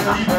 Thank you.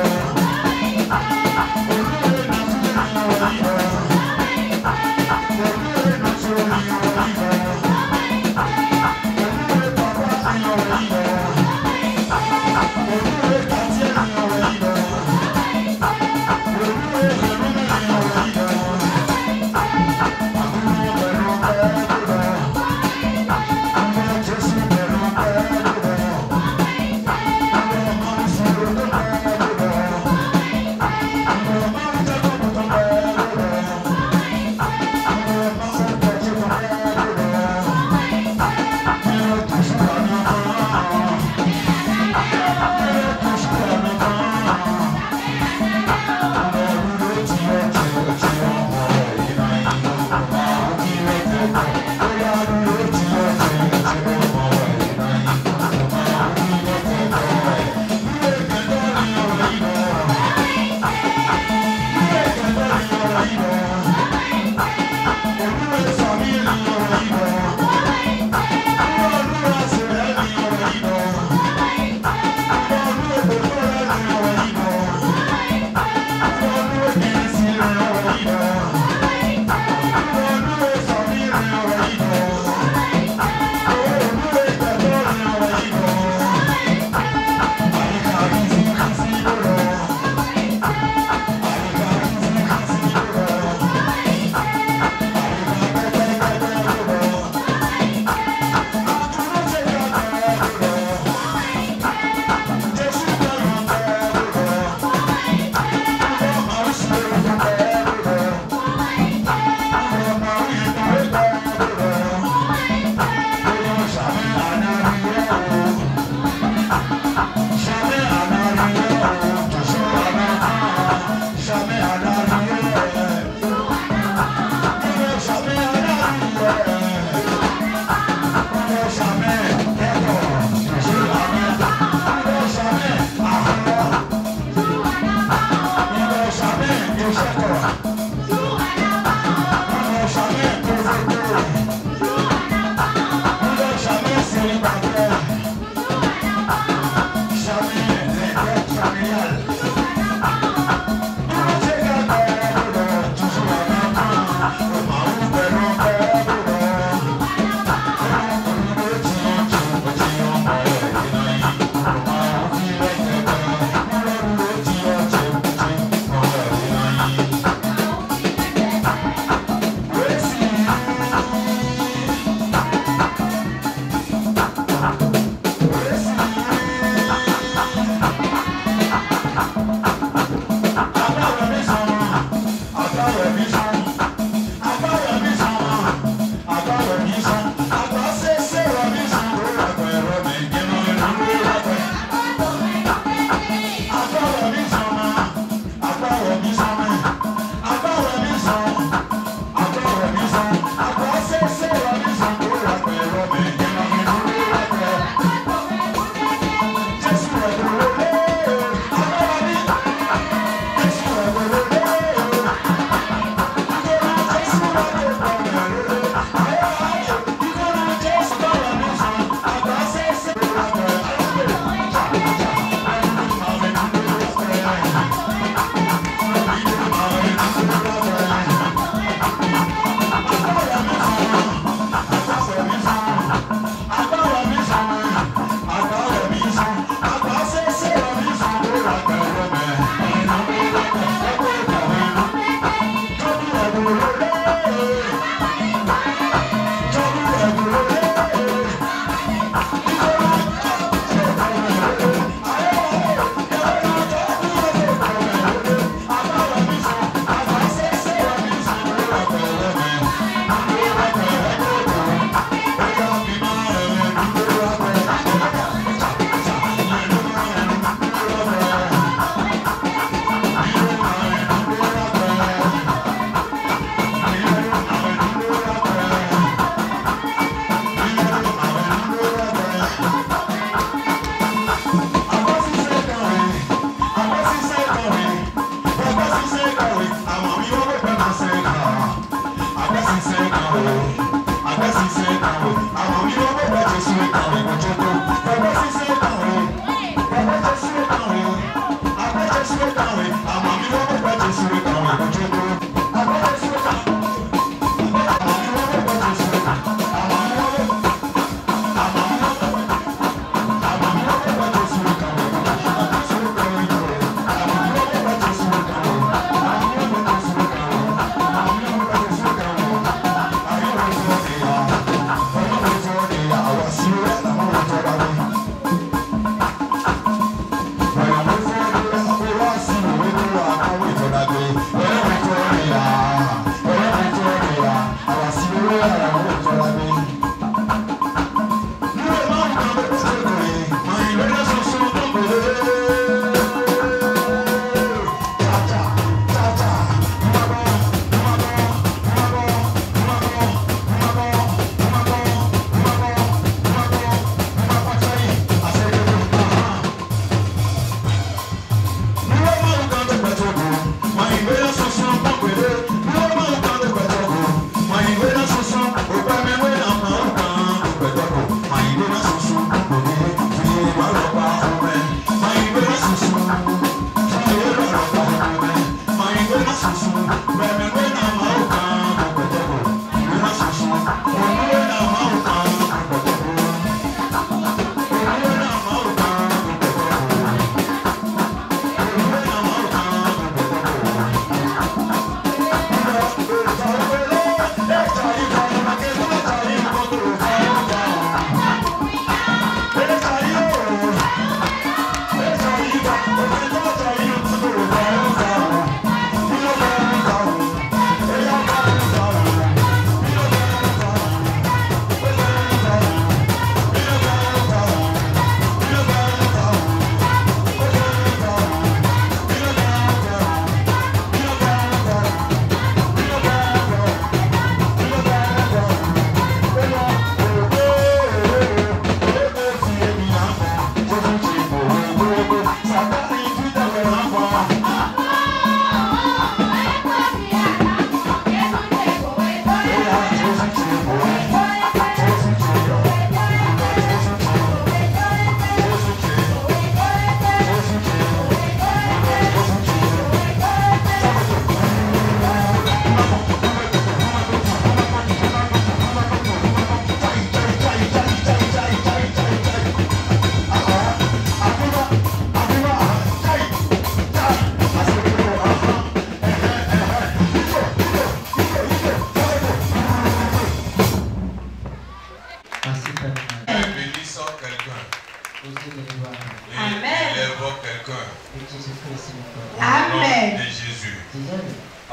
Where we going?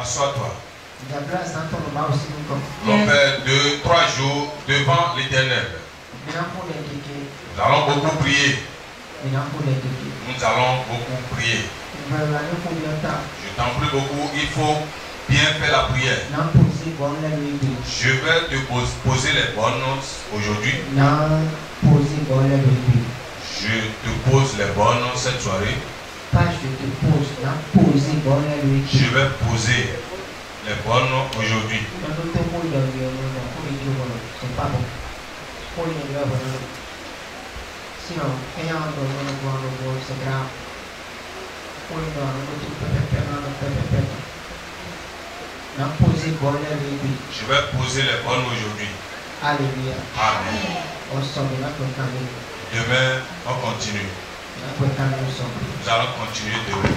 Assois-toi. On fait 2-3 jours devant l'Éternel. Nous allons beaucoup prier. Nous allons beaucoup prier. Je t'en prie beaucoup, il faut bien faire la prière. Je vais te poser les bonnes aujourd'hui. Je te pose les bonnes cette soirée. Je vais poser les bonnes aujourd'hui. Je vais poser les bonnes aujourd'hui. Alléluia. Amen. Demain, on continue. Nous allons continuer demain.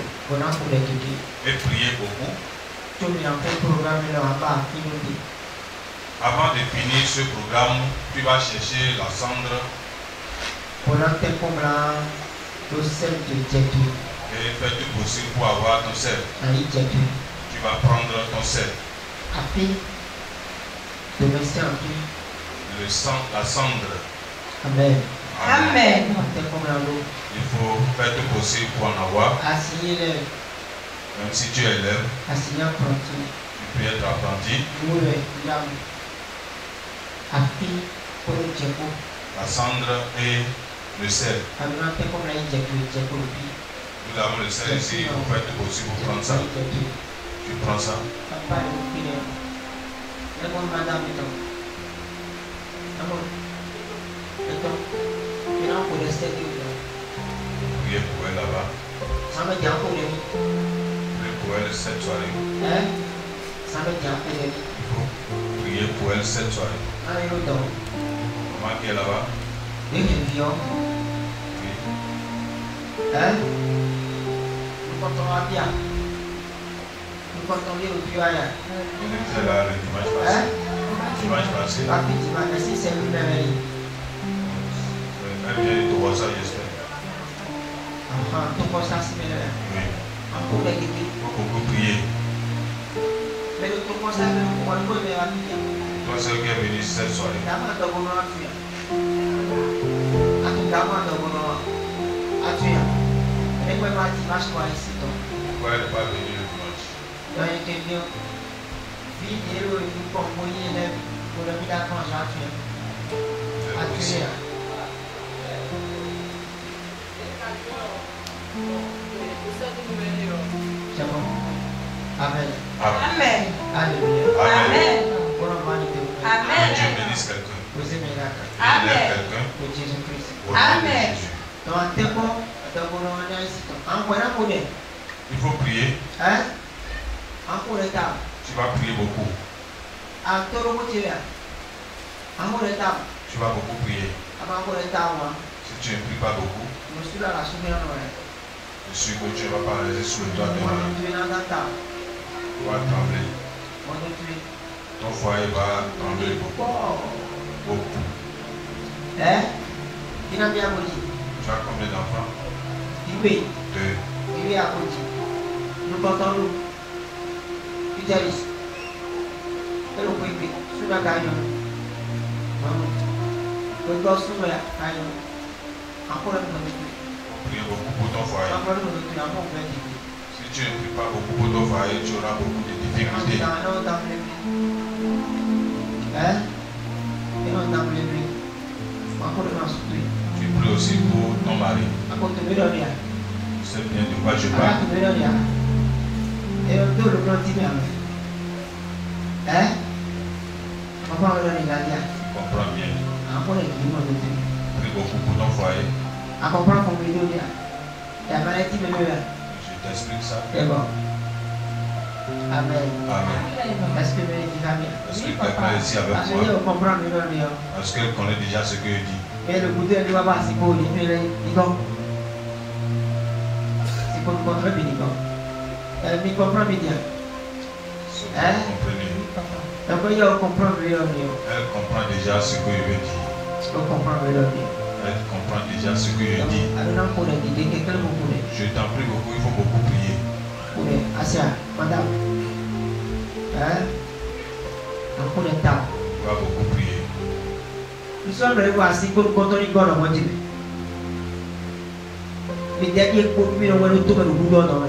Et prier beaucoup. Avant de finir ce programme, tu vas chercher la cendre. Et fais tout possible pour avoir ton sel. Tu vas prendre ton sel. Le sang, la cendre. Amen. Amen. Il faut faire tout possible pour en avoir. Même si tu es élève, tu peux être apprenti. La cendre et le sel. Nous avons le sel ici, il faut faire tout possible pour prendre ça. Tu prends ça. Priez pour elle là-bas. Priez pour elle cette soirée. Il faut prier pour elle cette soirée. Maman qui est là-bas. Oui. Elle était là le dimanche passé. Dimanche passé. Elle vient de voir ça, j'espère. Oui. Il faut beaucoup prier. Toi, c'est qui est venu cette soirée. Pourquoi elle n'est pas venue le dimanche? C'est possible. C'est bon. Amen. Amen. Alléluia. Amen. Amen. Que Dieu bénisse quelqu'un. Amen. Quelqu'un. Pour Jésus-Christ. Amen. Il faut prier. Tu vas prier beaucoup. Tu vas beaucoup prier. Si tu ne pries pas beaucoup, je suis que tu ne vas pas rester sur le toit de moi. Tu vas trembler. Ton foyer va trembler beaucoup. Beaucoup. Tu as combien d'enfants? 2. Priez beaucoup pour ton foyer. Si tu ne pries pas beaucoup pour ton foyer, tu auras beaucoup de difficultés. Tu pries aussi pour ton mari. Si sais bien de quoi je parle. Tu comprends bien. Prie beaucoup pour ton foyer. Je t'explique ça. Amen. Amen. Est-ce que quelqu'un est ici avec moi? Est-ce qu'elle connaît déjà ce que je dis? Mais le goûter ne doit pas s'y coller. C'est pour nous comprendre bien. Elle me comprend bien. Elle comprend déjà ce que je veux dire. Elle comprend déjà ce que je dis. Je t'en prie beaucoup, il faut beaucoup prier. Madame. On va beaucoup prier. Nous sommes allés voir si pour contrôler le gouvernement. Mais derrière, pour nous, on va nous trouver le gouvernement.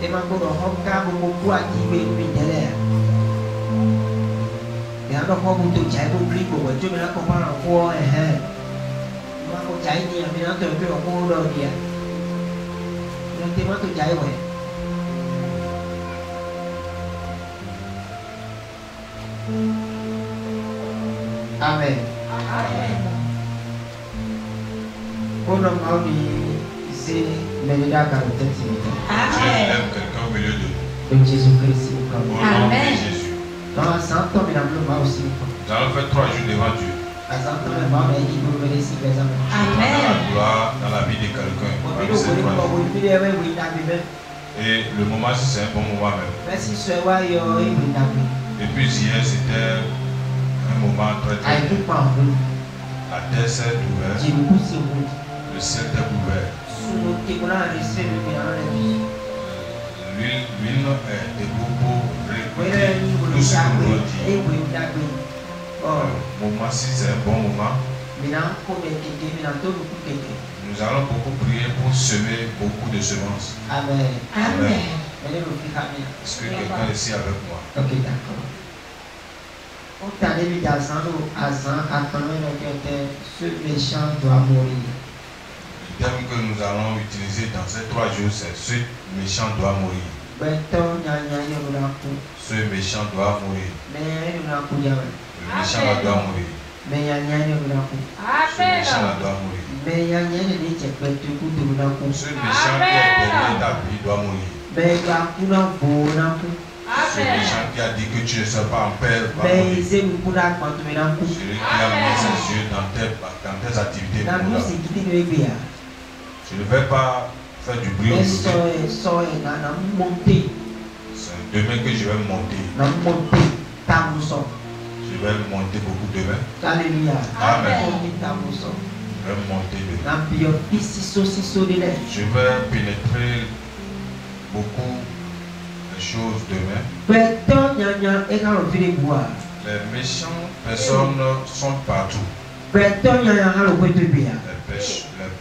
Et ma cour, on va beaucoup activer le ministère. Et on va beaucoup de gens pour prier pour Dieu, mais là, comment on va faire? On va beaucoup de gens qui ont bien entendu au monde entier. On va beaucoup de gens. Amen. Pour le moment, c'est le leader qui a été timide. Dieu aime quelqu'un au milieu de nous. Donc Jésus-Christ. Au nom de Jésus. Dans la santé, nous allons aussi. Nous allons faire 3 jours devant Dieu. La santé, nous allons faire la gloire dans la vie de quelqu'un. Et le moment, c'est un bon moment même. Depuis hier, c'était un moment très très bien. La terre s'est ouverte. Le ciel est ouvert. L'huile est debout pour récolter tout ce que nous avons dit. Moment, si c'est un bon moment, nous allons beaucoup prier pour semer beaucoup de semences. Amen. Amen. Est-ce que quelqu'un est ici avec moi? Ok, d'accord. On t'a dit ce méchant doit mourir. Le terme que nous allons utiliser dans ces 3 jours, c'est ce méchant doit mourir. Ce méchant doit mourir. Le méchant doit mourir. Ce méchant doit mourir. Ce méchant qui est derrière ta vie doit mourir. Ce méchant qui a dit que tu ne seras pas en paix va mourir. Celui qui a mis ses yeux dans tes activités mourra. Je ne vais pas faire du bruit aujourd'hui. C'est demain que je vais monter. Je vais monter beaucoup demain. Alléluia. Amen. Je vais monter demain. Je vais pénétrer beaucoup de choses demain. Les méchantes personnes sont partout. Les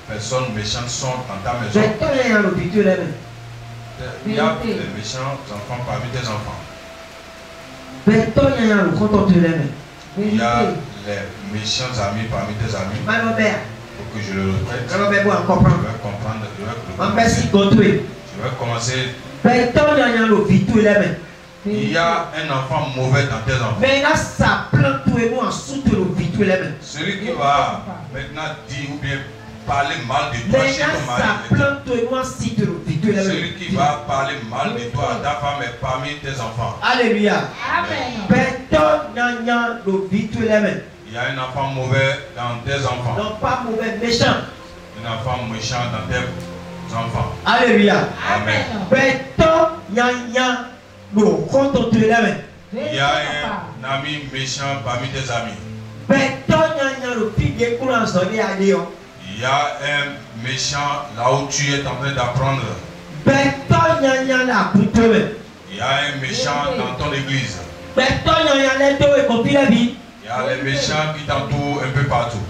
personnes méchantes sont dans ta maison. Il y a des méchants enfants parmi tes enfants. Il y a les méchants amis parmi tes amis. Pour que je le répète. Je vais comprendre. Je vais commencer. Il y a un enfant mauvais dans tes enfants. Celui qui va maintenant dire ou bien parler mal de toi chez ton mari. Celui qui va parler mal de toi à ta femme et parmi tes enfants. Alléluia. Amen. Il y a un enfant mauvais dans tes enfants. Non pas mauvais, méchant. Un enfant méchant dans tes enfants. Alléluia. Amen. Il y a un ami méchant parmi tes amis. Il y a un méchant là où tu es en train d'apprendre. Il y a un méchant dans ton église. Il y a les méchants qui t'entourent un peu partout.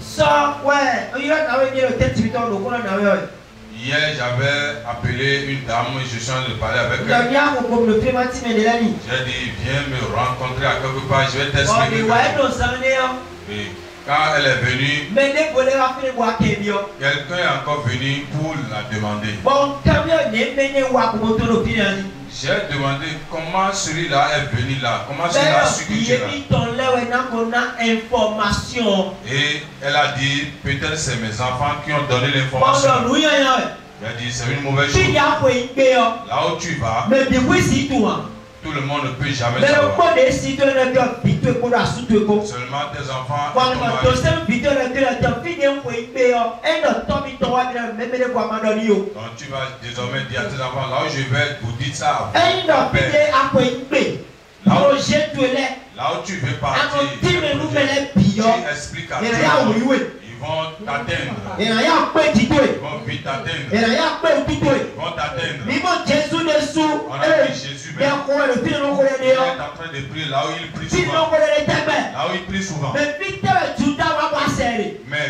Hier, j'avais appelé une dame, je suis en train de parler avec elle. J'ai dit, viens me rencontrer à quelque part, je vais t'expliquer. Quand elle est venue, quelqu'un est encore venu pour la demander. J'ai demandé comment celui-là est venu là. Comment celui-là a su que tu es là. Et elle a dit, peut-être c'est mes enfants qui ont donné l'information. Elle a dit, c'est une mauvaise chose. Là où tu vas, tout le monde ne peut jamais savoir. Seulement tes enfants et ton mari. Donc tu vas désormais dire à tes enfants, là où je vais, vous dites ça à vous. Là où tu veux partir, tu expliques à tes enfants. Ils vont t'atteindre. Ils vont vite t'atteindre. Ils vont t'atteindre. On a dit Jésus, mais il est en train de prier là où il prie souvent. Là où il prie souvent. Mais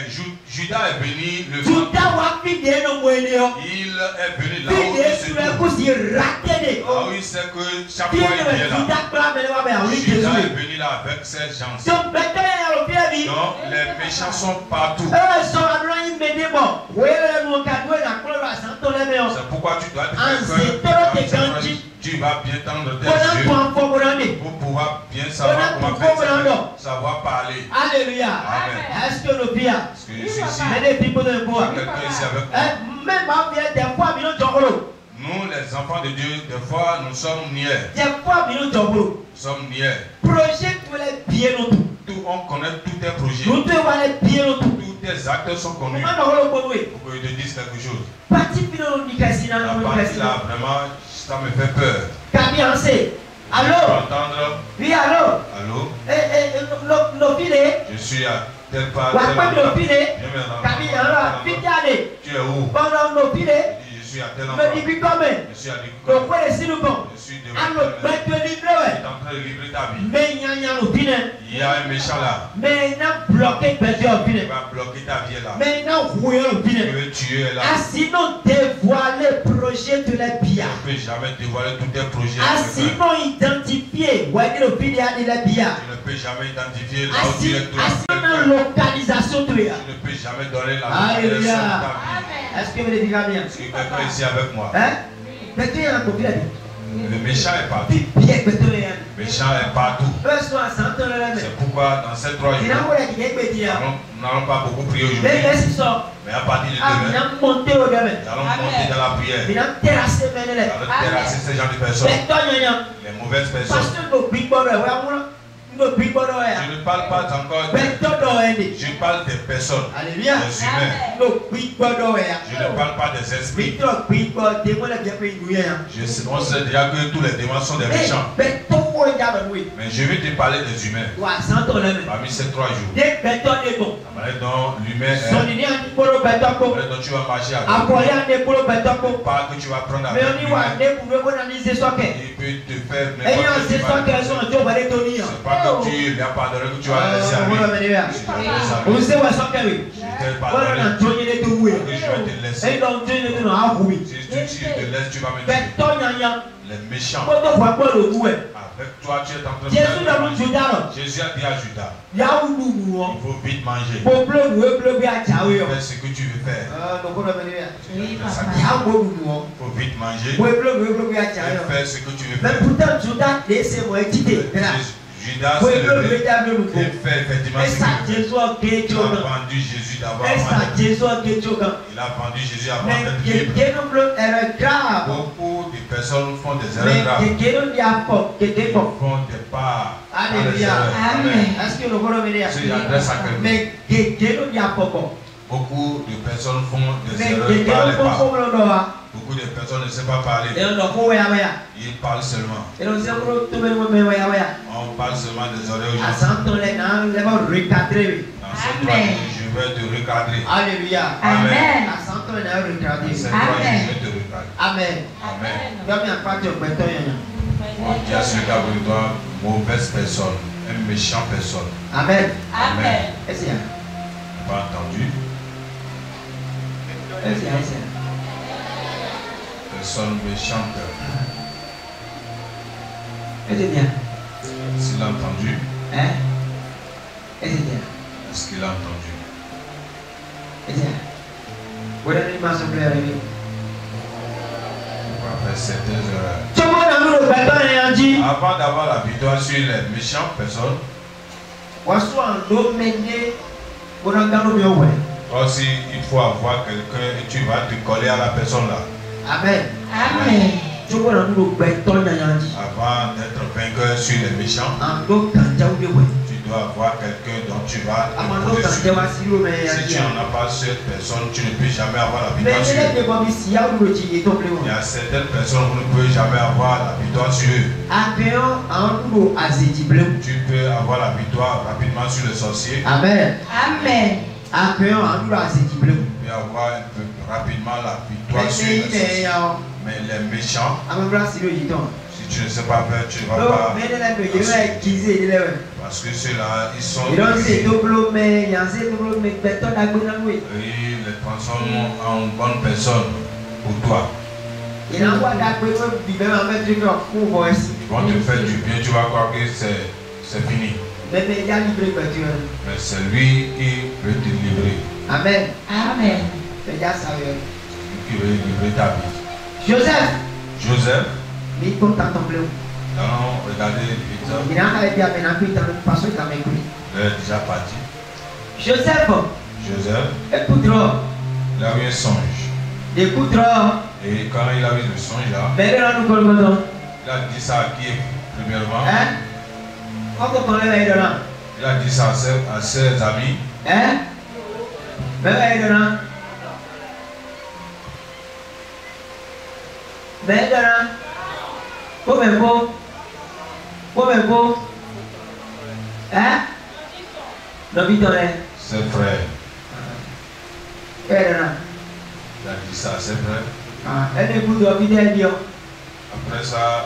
Judas est venu le matin. Il est venu là où il se trouve. Là où il sait que chaque fois il est là. Judas est venu là avec ses gens. Donc les méchants sont partout. C'est pourquoi tu dois te faire que tu vas bien tendre tes yeux pour pouvoir bien savoir comment savoir parler. Alléluia. Amen. Est-ce que le pire? Est-ce que je suis ici? Quelqu'un ici avec nous, les enfants de Dieu, des fois nous sommes niais. Nous sommes niais. On connaît tous tes projets. Tous tes actes sont connus. Pour que je te dise quelque chose. La partie là, vraiment, ça me fait peur. Allô? Oui, allô? Allô? Je suis à telle part. Tu es où? Je suis à tel endroit. Je suis à Dikoum. Je suis devant. Tu es en train de livrer ta vie. Il y a un méchant là. Il va bloquer ta vie là. Il veut tuer là. Sinon dévoiler le projet de la Tu bia. ne peux jamais dévoiler tous tes projets. Sinon identifier Tu ne peux jamais identifier là où tu es. Localisation de Tu ne peux jamais donner la Alléluia. localisation de ta vie. Est-ce que vous le dites bien? Est-ce que quelqu'un ici avec moi? Le méchant est partout. Le méchant est partout. C'est pourquoi dans ces 3 jours, nous n'allons pas beaucoup prier aujourd'hui. Mais à partir de demain, nous allons monter dans la prière. Nous allons terrasser ces gens de personnes. Les mauvaises personnes. Je ne parle pas encore je parle des personnes, des humains. Je ne parle pas des esprits. On sait déjà que tous les démons sont des méchants. Mais je vais te parler des humains. Parmi ces 3 jours. Donc l'humain est dont tu vas marcher avec. Pas que tu vas prendre avec l'humain. Il peut te faire n'importe quoi. C'est pas que tu lui as pardonné que tu vas laisser à lui. Je t'ai pardonné. Que je vais te laisser. Si tu te laisses, tu vas me tuer. Les méchants. Avec toi, tu es en train de faire. Jésus a dit à Judas, il faut vite manger. Fais ce que tu veux faire. Il faut vite manger. Fais ce que tu veux faire. Judas s'est levé et fait effectivement ce qu'il veut. Il a vendu Jésus d'abord. Il a vendu Jésus avant d'être libre. Beaucoup de personnes font des erreurs graves. Ils font des pas. Alléluia. Est-ce que le je adresse à quelqu'un. Beaucoup de personnes font des erreurs par les pas. Beaucoup de personnes ne savent pas parler. Ils parlent seulement. On parle seulement des oreilles aujourd'hui. Dans cette 3 jours, je vais te recadrer. Alléluia. Amen. Dans cette 3 jours, je vais te recadrer. Amen. Amen. On dit à celui qui a besoin de toi, mauvaise personne, une méchante personne. Amen. Amen. Est-ce que pas entendu? Personne méchante. Est-ce bien? S'il a entendu. Est-ce bien? Est-ce qu'il a entendu? On va faire certaines erreurs. Avant d'avoir la victoire sur les méchantes personnes, aussi il faut avoir quelqu'un et tu vas te coller à la personne là. Amen. Amen. Avant d'être vainqueur sur les méchants, tu dois avoir quelqu'un dont tu vas te poser sur. Si tu n'en as pas cette personne, tu ne peux jamais avoir la victoire sur eux. Il y a certaines personnes, vous ne pouvez jamais avoir la victoire sur eux. Tu peux avoir la victoire rapidement sur les sorciers. Amen. Amen. Tu peux avoir rapidement la victoire sur les sorciers. Mais les méchants, si tu ne sais pas faire, tu ne vas pas. Parce que ceux-là, ils sont. Ils les transforment en bonne personne pour toi. Ils vont te faire du bien, tu vas croire que c'est fini. Mais c'est lui qui veut te livrer. Amen. Amen. Qui veut livrer ta vie. Joseph. Allons regarder l'épisode. Il est déjà parti. Joseph. Écoute-le. Il a eu un songe. Écoute-le. Et quand il a eu le songe là, il a dit ça à qui premièrement? Il a dit ça à ses amis. Ses frères. Il a dit ça à ses frères. Après ça,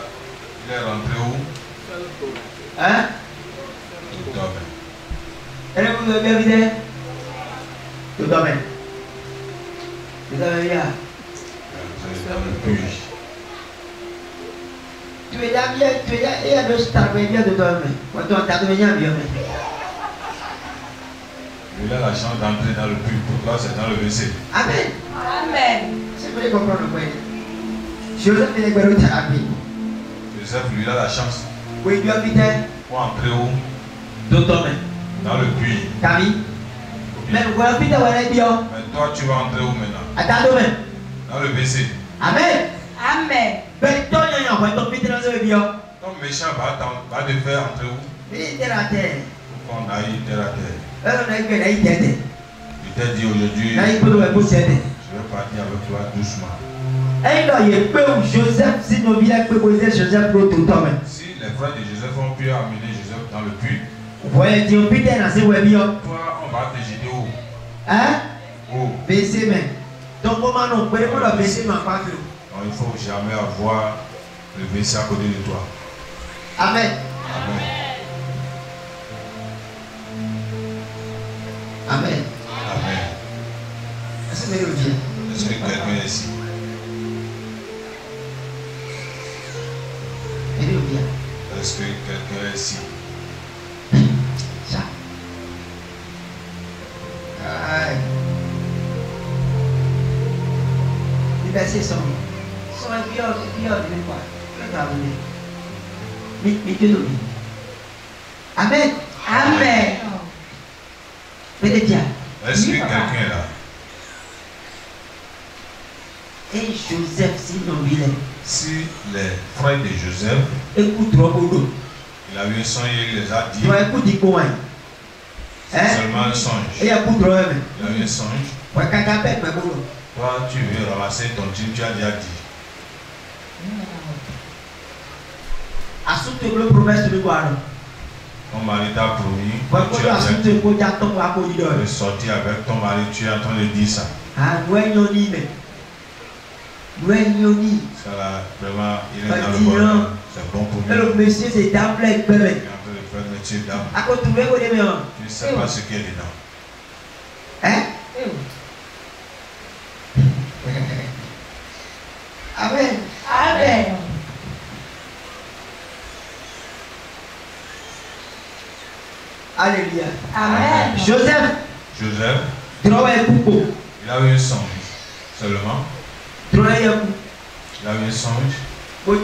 il est rentré où? Tout domaine. Tu es là bien, tu es là, et à deux stars, bien de toi-même. Quand tu as bien. Il a la chance d'entrer dans le puits, pour toi c'est dans le WC. Amen. Amen. C'est vrai comprendre le point. Joseph, lui, il a la chance. Oui, il doit habiter. Pour entrer où? Dans toi-même. Dans le puits. Camille. Mais voilà, Peter, voilà, bien. Mais toi, tu vas entrer où maintenant? Attends, dans le WC. Amen. Amen. Ton méchant va te faire entrer où? Terre à terre. Pourquoi on aille terre à terre? Il t'a dit aujourd'hui, je vais partir avec toi doucement. Si les frères de Joseph ont pu amener Joseph dans le puits, toi, on va te jeter où? Hein? Où? Baisser, mais. Donc, comment non? Il faut jamais avoir le WC à côté de toi. Amen. Amen. Amen. Amen. Est-ce que quelqu'un est ici? Est-ce que quelqu'un est ici? Ça. Les versets sont un pire de quoi? Amen. Amen. Est-ce que quelqu'un est là? Et Joseph, si les frères de Joseph, il a eu un songe et il les a dit. Seulement un songe. Il a eu un songe. Toi, tu veux ramasser ton jean, tu as déjà dit. Ton mari t'a promis. Tu as sorti avec ton mari, tu es en train de dire ça. Ça là, vraiment, il est dans le bon. C'est bon pour lui. Le monsieur, c'est dame black bébé. Il est en train de faire métier dame. Tu ne sais pas ce qu'il y a dedans. Hein? Amen. Amen. Alléluia. Amen. Joseph. Joseph. Il a eu un songe seulement. Il a eu un songe pour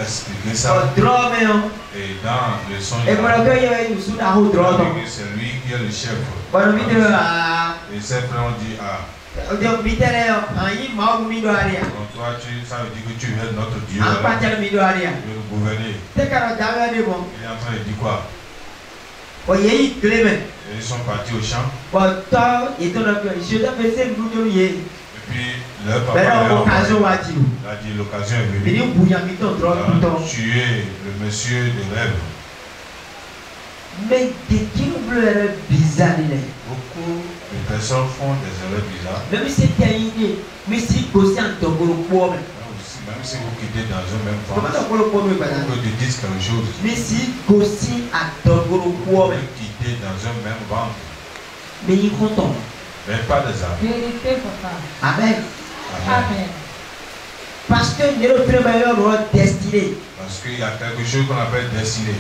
expliquer ça. Et dans le songe, c'est lui qui est le chef. Et ses frères ont dit, donc toi, ça veut dire que tu es notre Dieu. Tu veux nous gouverner. Il est en train de dire quoi? Et ils sont partis au champ. Et puis leur papa a dit l'occasion est venue. Tu es le monsieur de rêve. Mais des bizarres. Beaucoup de personnes font des erreurs bizarres. Même si c'est une idée, mais si vous êtes en même si vous quittez dans un même temps, vous dites quelque chose. Mais si vous quittez dans un même ventre. Mais il content. Mais pas des amis. Amen. Amen. Parce que nous avons destiné. Parce qu'il y a quelque chose qu'on appelle destiné.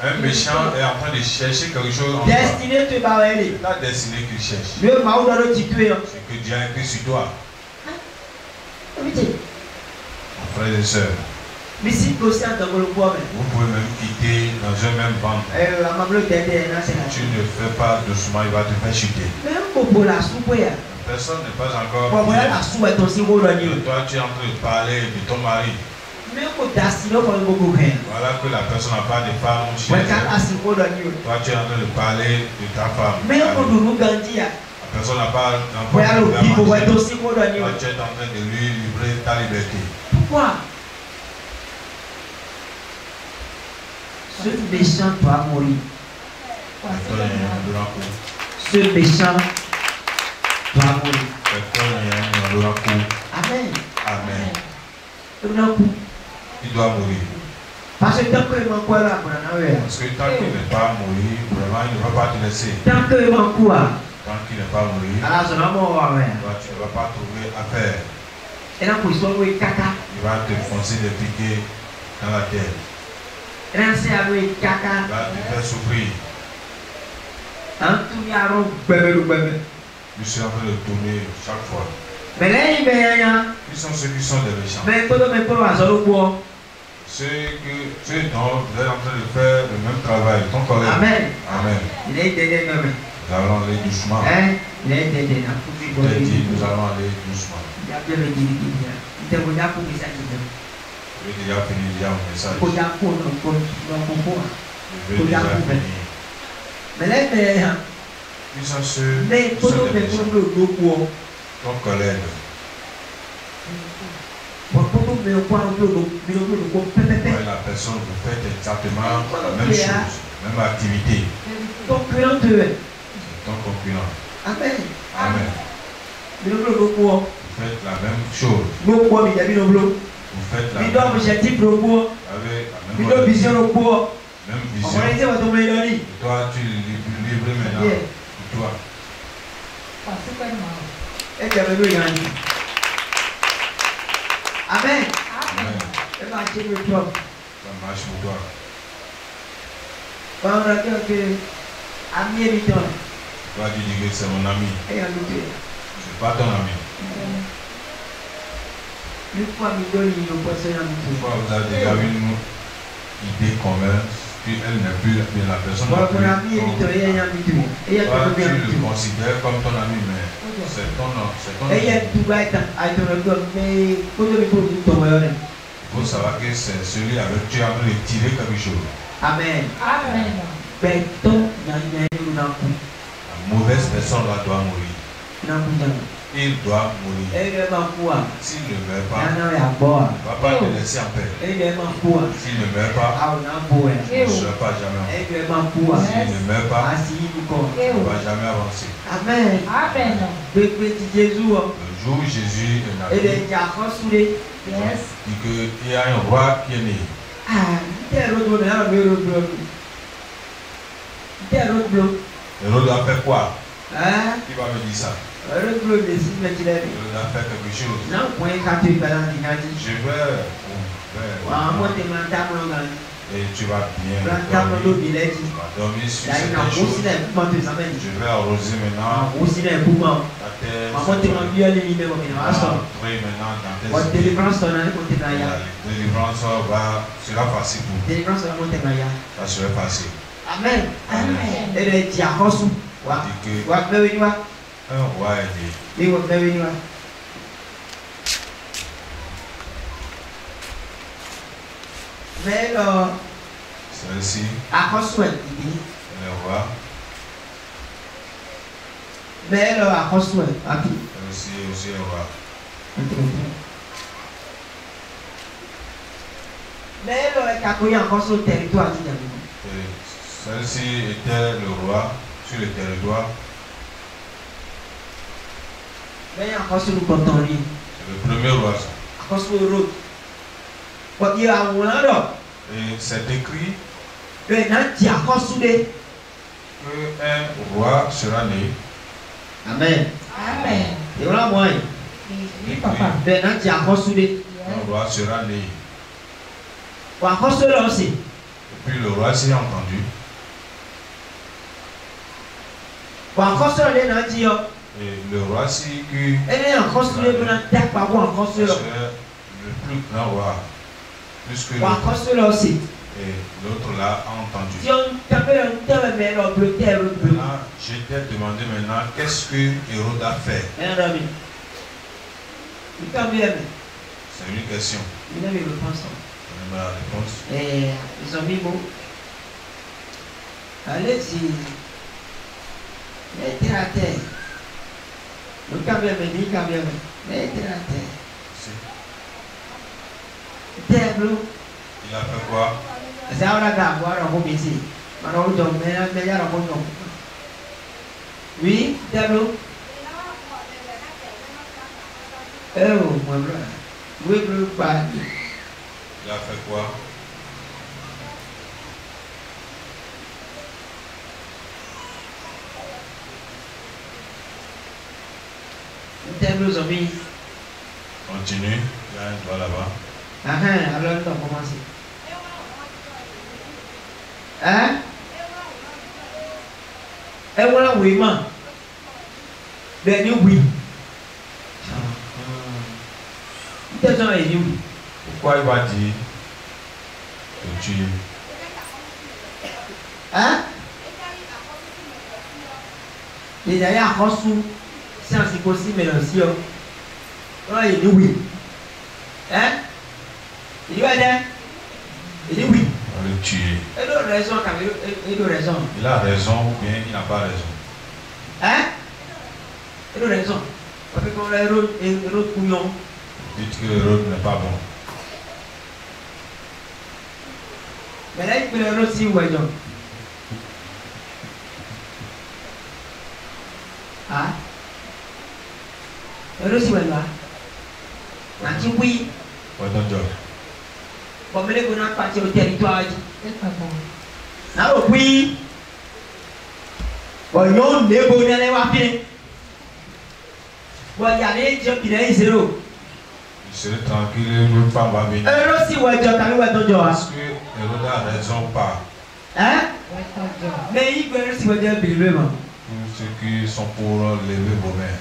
Un méchant est en train de chercher quelque chose en toi. C'est ta destinée qu'il cherche. C'est que Dieu a écrit sur toi. Mon frère et soeur. Vous pouvez même quitter dans un même ventre. Tu ne fais pas doucement, il va te faire chuter. Personne n'est pas encore. Toi, tu es en train de parler de ton mari. Voilà que la personne n'a pas de femme chez elle. Toi, tu es en train de parler de ta femme. La personne n'a pas d'enfant. Toi, tu es en train de lui livrer ta liberté. Pourquoi? Ce méchant doit mourir. Ce méchant doit mourir. Amen. Amen. Il doit mourir. Parce que tant qu'il n'est pas mort, vraiment, il ne va pas te laisser. Tant qu'il n'est pas mort, toi, tu ne vas pas trouver affaire. Il va te foncer des piquets dans la tête. Il va te faire souffrir. Je suis en train de tourner chaque fois. Qui sont ceux qui sont des méchants? Ceux dont vous êtes en train de faire le même travail, ton collègue. Amen. Amen. Nous allons aller doucement. Nous allons aller doucement. Je vais déjà finir mon message. Je vais déjà finir. Qui sont ceux qui sont des méchants? Ton collègue. La personne vous fait exactement la même chose, même activité. Ton concurrent. Amen. Amen. Vous faites la même chose. Vous faites la même vision. Même vision. Et toi, tu livres maintenant. Pour toi. Amen. Amen. Ça marche pour toi. Toi, tu dis que c'est mon ami. C'est pas ton ami. Une fois vous avez déjà une idée commune, elle n'est plus la personne. Toi, tu le considères comme ton ami, mais c'est ton ami. Il faut savoir que c'est celui avec qui tu es en train de tirer quelque chose. Amen. Amen. La mauvaise personne là doit mourir. Il doit mourir. S'il ne meurt pas, il ne va pas te laisser en paix. S'il ne meurt pas, il ne sera pas jamais en paix. S'il ne meurt pas, il ne va jamais avancer. Amen. Amen. Le jour où Jésus est né, il dit qu'il y a un roi qui est né. Hérode a fait quoi? Qui va me dire ça? Hérode a fait quelque chose. Je vais Et tu vas bien dormir. Tu vas dormir sur cette chose. Je vais arroser maintenant ta terre. Entrer maintenant dans tes idées. La délivrance sera facile pour vous. Ça sera facile. Amen. Amen. Et les diacres sont. Un roi est né. Mais celle-ci, le roi. Mais Celle-ci aussi le roi. Mais territoire. Celle-ci était le roi sur le territoire. Mais c'est le premier roi. Et c'est écrit qu'un roi sera né. Amen. Amen. Et voilà moi. Un roi sera né. Et puis le roi s'est entendu. Et le roi s'est que le plus grand roi. Plus que l'autre. Et l'autre là a entendu. Maintenant, je t'ai demandé maintenant qu'est-ce que Hérode a fait. C'est une question. On aime la réponse. Ils ont mis beau. Allez-y. Mettez la terre. Le camion me dit camion. Mettez la terre. Terre bleu. Il a fait quoi? C'est un gars, voilà, on va ici. Oui, terre bleu. Oh, mon frère. Oui, bleu, pas. Il a fait quoi? Continue, il y a un doigt là-bas. Alors on commence. Hein? Et voilà, oui, man. Ben, oui. Pourquoi il va dire que tu es? Hein? Les ailleurs, si c'est possible, mais aussi, il dit oui. Hein? Il dit oui. Il dit oui. On va le tuer. Il a raison, Il a raison ou bien il n'a pas raison. Hein? Il a raison. Parce que quand l'héros couillon. Dites que l'héros n'est pas bon. Mais là, il peut l'héros si ou non. Ah? L'héros si ou non? Nanti oui. Bon, mais les gens n'ont pas au territoire. Ah oui. Bon, non, les bons n'allaient pas bien. Bon, il y a des gens qui n'ont zéro. Il serait tranquille, l'autre femme va venir. Si ouais, tu as est-ce que Hérode a raison ou pas? Hein? Mais il veut si vous avez bébé. Tous ceux qui sont pour lever vos mains.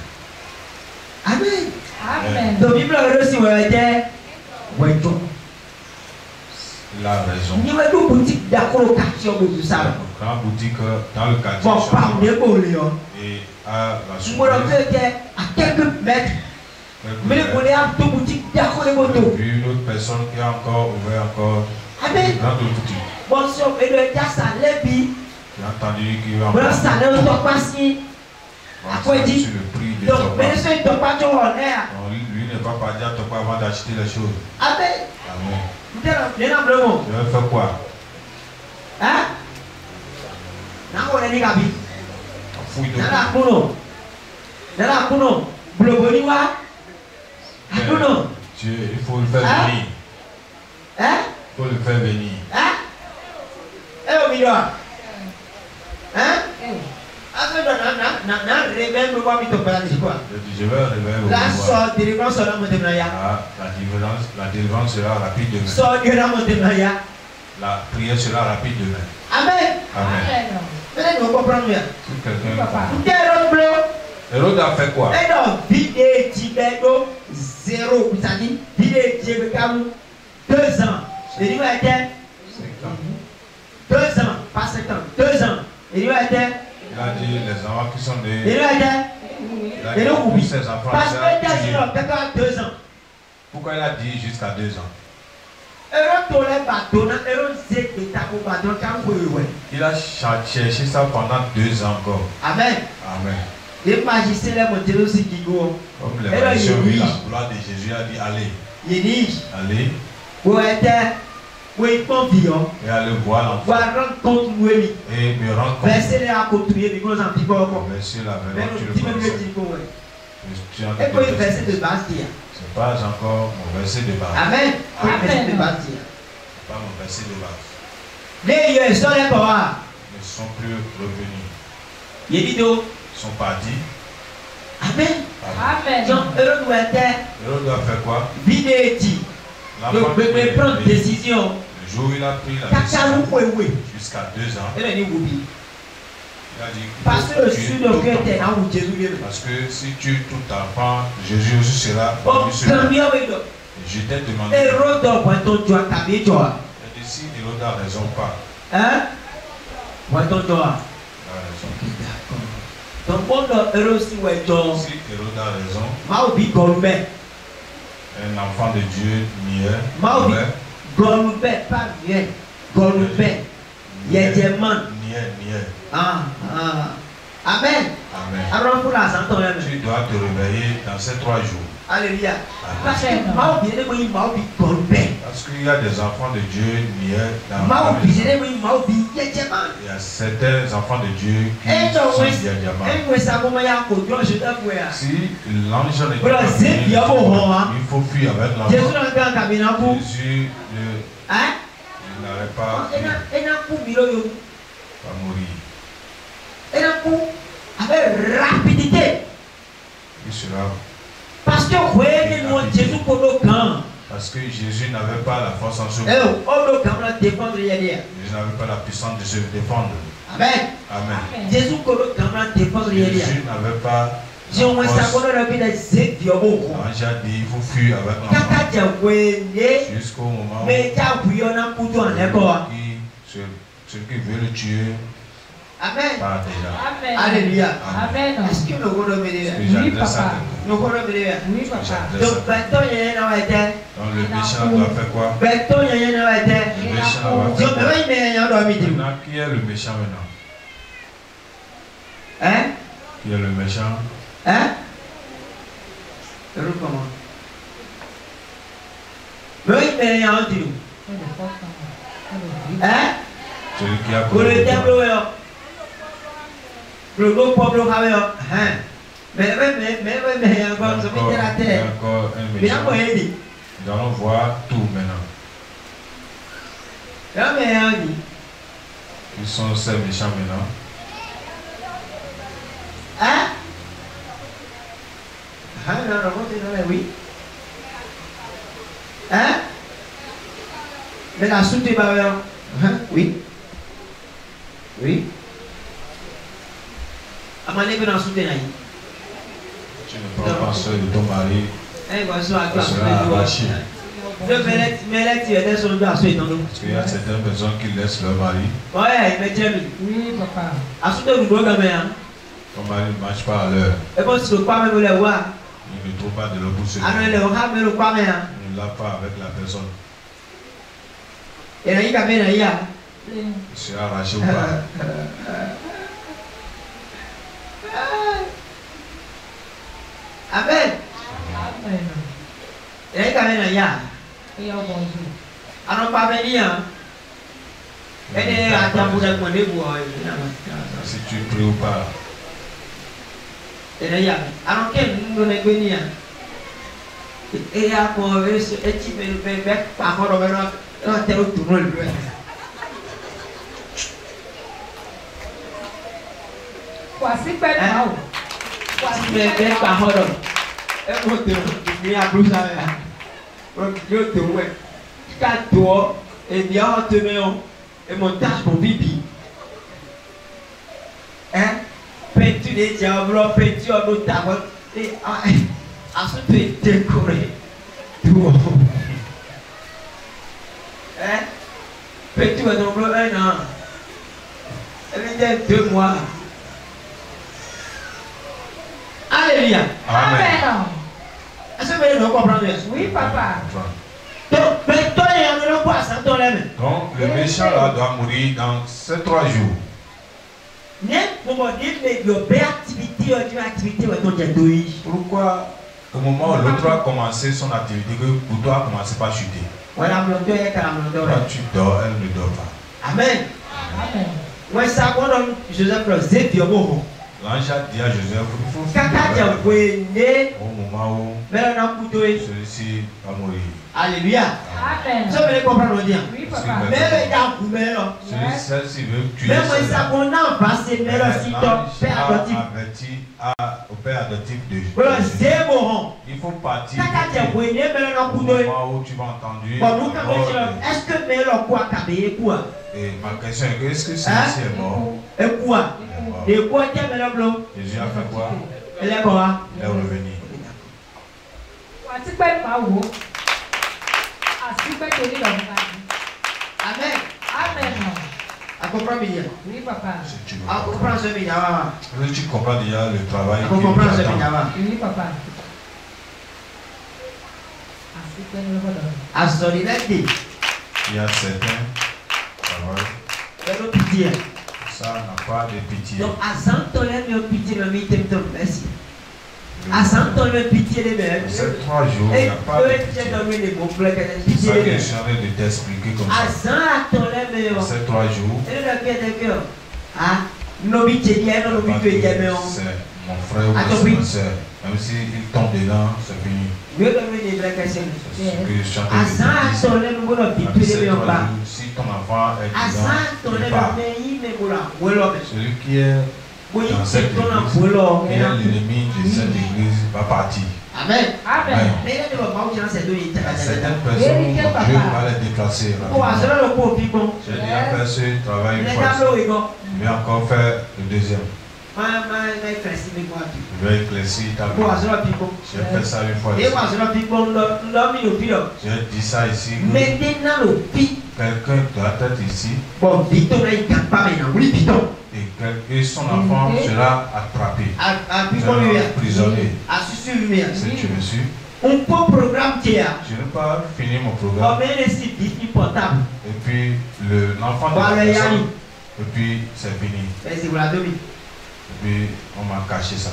Amen. Amen. Donc, il veut si vous avez il a raison. Il y a une boutique d'accord au quartier de tout ça. Une grande boutique dans le quartier. Bon, par exemple, et à la surprise. À quelques mètres. Mais le volet a deux boutiques d'accord de moto. Puis une autre personne qui a encore ouvert encore. Amen. Une grande boutique. Bon, si on fait le gars, ça lève. J'ai entendu qu'il va. Bon, ça lève au top passé. À quoi il dit? Donc, mais ce n'est pas ton honneur. Lui ne va pas dire toi avant d'acheter les choses. Amen. Amen. Tu vas faire quoi? Hein? Non, on est gabi. Fouille de Dieu, il faut le faire venir. Hein? Il faut le faire venir. Hein? Eh, au milieu. Hein? Je vais réveiller la délivrance la délivrance sera rapide demain. la prière sera rapide demain. Amen. Amen. Peut-être vous comprenez. Si quelqu'un Hérode a fait quoi? Et donc, vide Tibedo, 0, vous savez, vide Tibedo, 2 ans. Et il va être 2 ans, pas 5 ans, 2 ans. Et il va être. Il a dit les enfants qui sont nés. Il va être. Et donc, oui. Parce que quelqu'un a 2 ans. Pourquoi il a dit jusqu'à 2 ans? Il a cherché ça pendant 2 ans encore. Amen. Amen. Les magiciens les montés aussi qui go. Comme les magiciens, la gloire de Jésus a dit allez. Allez. Et allez voir l'enfant. Et me rendre compte. Verser les à côté, les gros anticorps. Verser la verre, tu le connais. Et puis verser de base. C'est pas encore mon verset de base. Amen. Verset de base. C'est pas mon verset de base. Les yeux sont les paroles. Ils ne sont plus revenus. Ils sont partis. Amen. Amen. Donc, Hérode doit faire quoi? Vidéti. Donc, il prend une décision. Le jour où il a pris la décision, jusqu'à 2 ans, il a dit, parce que si tu tues tout enfant, Jésus aussi sera parmi ceux-là. Je t'ai demandé. Hérode si Hérode a raison ou pas. Hein? Il a raison. Donc, si Hérode a raison, un enfant de Dieu niait. Pas bien. Golubé. Yéjeman. Niait. Amen. Amen. Tu dois te réveiller dans ces 3 jours. Alléluia. Parce qu'il y a des enfants de Dieu niais dans la maison. Il y a certains enfants de Dieu qui sont diamants. Si l'ange n'est pas venu, il faut fuir avec l'enfant. Jésus n'aurait pas mourir. Avec rapidité. Il sera. Parce que Jésus n'avait pas la force en soi. Jésus n'avait pas la puissance de se défendre. Amen. Amen. Jésus n'avait pas. L'ange a dit il faut fuir avec l'enfant. Jusqu'au moment où ceux qui veulent le tuer. Amen. Amen. Alléluia. Amen. Est-ce que nous connaissons bien? Oui, papa. Nous connaissons bien. Oui, papa. Donc, donc le méchant doit faire quoi? Le méchant doit faire quoi? Maintenant, qui est le méchant maintenant? Hein? Qui est le méchant? Hein? Je recommande. Hein? Celui qui a commis le gros pauvre hein? Mais encore un méchant. Nous allons voir tout maintenant. Qui sont ces méchants maintenant? Hein? Oui. Hein? Mais la soute est pas oui. Oui. À mon avis, dans la soute est là. Tu ne prends pas seul de ton mari. Parce qu'il y a certaines personnes qui laissent leur mari. Oui, papa. Ton mari ne marche pas à l'heure. Il ne trouve pas de l'eau pour se laver. Il ne lave pas avec la personne. Il sera arraché ou pas. Amen. Si tu pries ou pas. Et bien, on te met et montage pour bibi. Hein? Peinture des diables, peinture de table. Et ensuite, tu es décoré. Tout. Hein? Peinture de 1 an. Elle vient 2 mois. Alléluia. Amen. Est-ce que vous comprenez? Oui, papa. Donc, le méchant là doit mourir dans ces 3 jours. Pourquoi au moment où l'autre a commencé son activité, que pour toi a commencé par chuter? Toi tu dors, elle ne dort pas. Amen. L'ange a dit à Joseph, il faut au moment où celui-ci va mourir. Alléluia. Amen. Ça veut comprendre bien. Oui, papa. Mais celui-ci veut tuer même ça qu'on a passé, mais là, si ton père adoptif. averti au père adoptif de Voilà, Jésus. c'est bon. Il faut partir Au moment où tu vas entendre. Est-ce que Melo quoi cabé quoi? Et ma question est, est-ce que celui-ci est mort? Et quoi? Et quoi qui a Melo? Jésus a fait quoi? Elle est mort. Il est revenu. Amen. Amen. À comprendre bien. Oui, papa. À comprendre ce bien. Tu comprends déjà le travail. À comprendre ce bien. Oui, papa. À solidarité. Il y a certains travail. Ça n'a pas de pitié. Donc, à 100 tonnes de pitié, le mythe, merci. À 100 tonnes de pitié, les mêmes. Ces 3 jours, il n'y a pas de pitié. C'est ça que je suis en train de t'expliquer comme ça. Ces 3 jours, c'est mon frère ou ma soeur. Même s'il tombe dedans, c'est fini. C'est ce que je suis en train de te dire. Si ton enfant est dedans, il part. Celui qui est dans cette église, qui est l'ennemi de cette église, va partir. Amen. Amen. Il y a certaines personnes, Dieu va les déplacer. J'ai déjà fait ce travail une fois. Je vais encore faire le deuxième. Je vais éclaircir ta vie. J'ai fait ça une fois ici. J'ai dit ça ici. Quelqu'un doit être ici. Et son enfant sera attrapé. Sera emprisonné. Si tu me suis. Je n'ai pas fini mon programme. Et puis l'enfant de la personne. Et puis c'est fini. Et puis on m'a caché ça.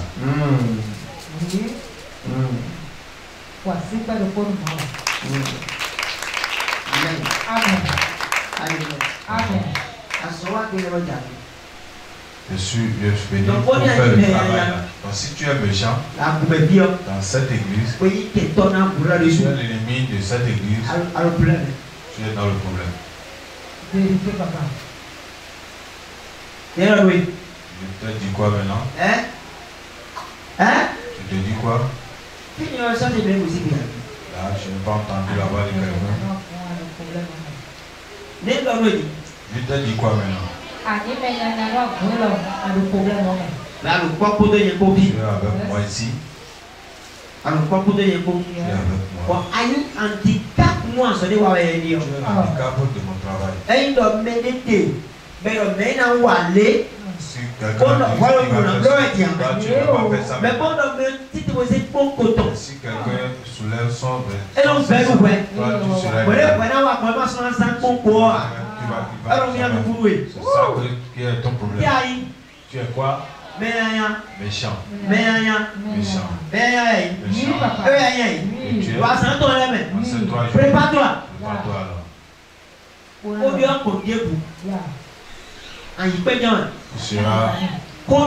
Amen. Je suis venu pour faire le travail là. Donc si tu es méchant dans cette église, tu es l'ennemi de cette église, tu es dans le problème. Vérité, papa. Je te dis quoi maintenant? Je te dis quoi? Là, je n'ai pas entendu la voix de quelqu'un. Je te dis quoi maintenant? Tu es avec moi ici. Tu es avec moi. Tu es handicap de mon travail. Si quelqu'un dit tu ne vas pas faire ça. Si quelqu'un soulève son toi tu seras c'est ça qui est ton problème. Tu es quoi? Méchant. Méchant. Prépare-toi. Tu seras. Tu peux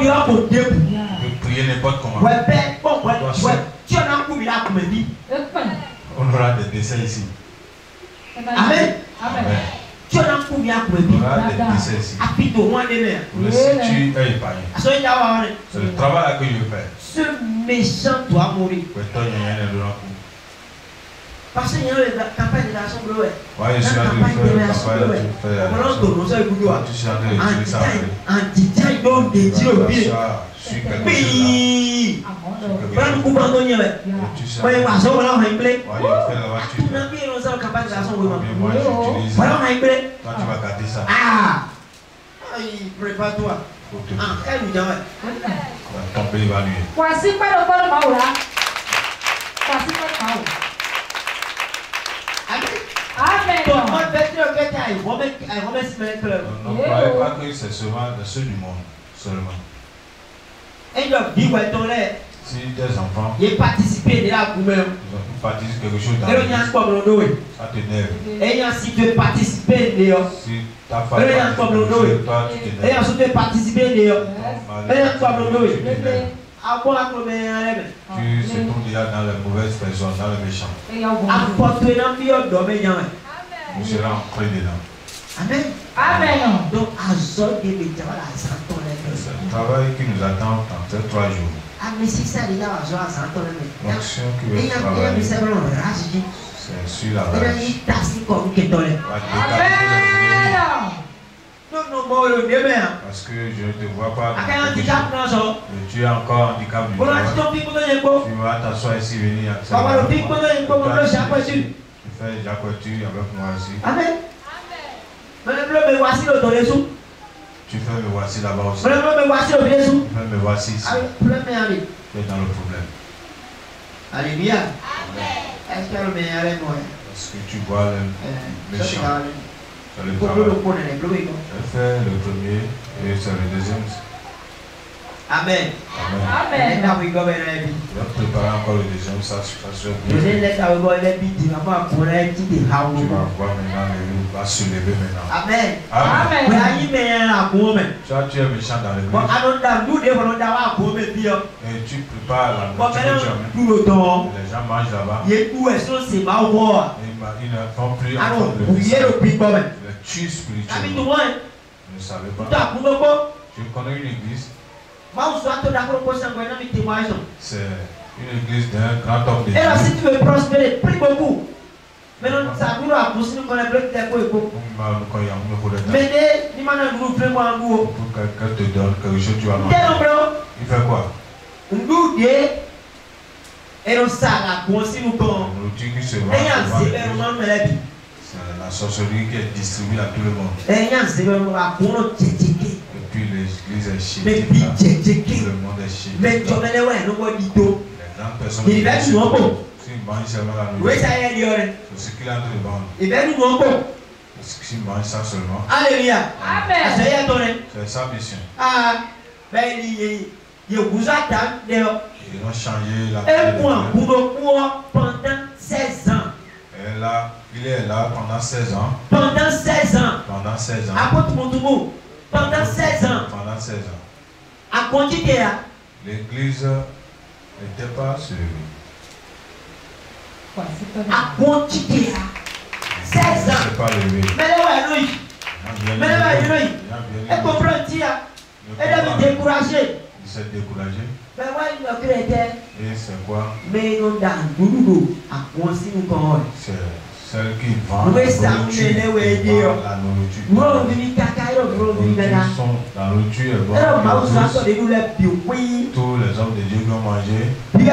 prier n'importe comment. On aura des décès ici. Amen. Amen. Tu as un coup de On aura des décès ici. Mais si tu es épargné, c'est le travail que je fais. Ce méchant doit mourir. Parce qu'il y a une campagne de l'Assemblée. Ouais, je suis en train de faire la campagne de prépare-toi. Voici pas le corps de Maoula. Voici pas le Maoula. Amen. Non, ne croyez pas que c'est seulement de ceux du monde, seulement. Si des enfants, ils participent déjà vous-même. ils participent quelque chose dans la vie, ça t'énerve. Si tu veux participer d'ailleurs. Si ta femme participe, toi tu t'énerves. Si tu veux participer d'ailleurs. Tu se trouves déjà dans les mauvaises personnes, dans les méchants. Vous serez entré dedans. Amen. Amen. Donc, c'est le travail qui nous attend dans ces 3 jours. L'action qui va travailler, c'est sur la rage. Parce que je ne te vois pas. Tu es encore handicapé. Tu vas t'asseoir ici, venir accélérer. Tu fais jacqueture avec moi ici. Amen. Tu fais me voici là-bas aussi. Tu Tu fais me voici ici. Tu es dans le problème. Alléluia. Est-ce Parce que tu vois le méchant. C'est le travail. Elle fait le premier et c'est le deuxième. Amen. Amen. Amen. Je vais préparer encore le deuxième, ça serait bien. Tu vas voir maintenant, il va se lever maintenant. Amen. Amen. Tu es méchant dans l'église. Et tu prépares la nourriture que tu amènes. Les gens mangent là-bas. Ils ne font plus en train de le tuer spirituellement. Vous ne savez pas. Je connais une église. C'est une église d'un grand homme de Dieu. Et alors, si tu veux prospérer, prie beaucoup. Maintenant, ça vous a poussé nous connaître le beaucoup. Mais ni maintenant vous prenez moi en gros. Pour quelqu'un te donne quelque chose, tu vas manger. Il fait quoi? Nous et on s'arrête pour si nous con. C'est la sorcellerie qui est distribuée à tout le monde. Et puis l'église est chétive. Tout le monde est chétif. Les grandes personnes qui mangent seulement la nourriture. C'est ce qu'il est en train de vendre. S'ils mangent ça seulement. Alléluia. Amen. C'est sa mission. Ils ont changé la pendant 16 ans. Il est là pendant 16 ans. Pendant 16 ans. Pendant 16 ans. Pendant 16 ans. Pendant 16 ans. À quantité. L'église n'était pas suivie. À quantité. 16 ans. C'est pas levé. Elle comprend. Elle a été découragée. Il s'est découragé. Mais ouais, il a créé. Et c'est quoi? Mais non, C'est celle qui vend la nourriture. nourriture. La nourriture est bonne. Tous les hommes de Dieu qui ont mangé. Ils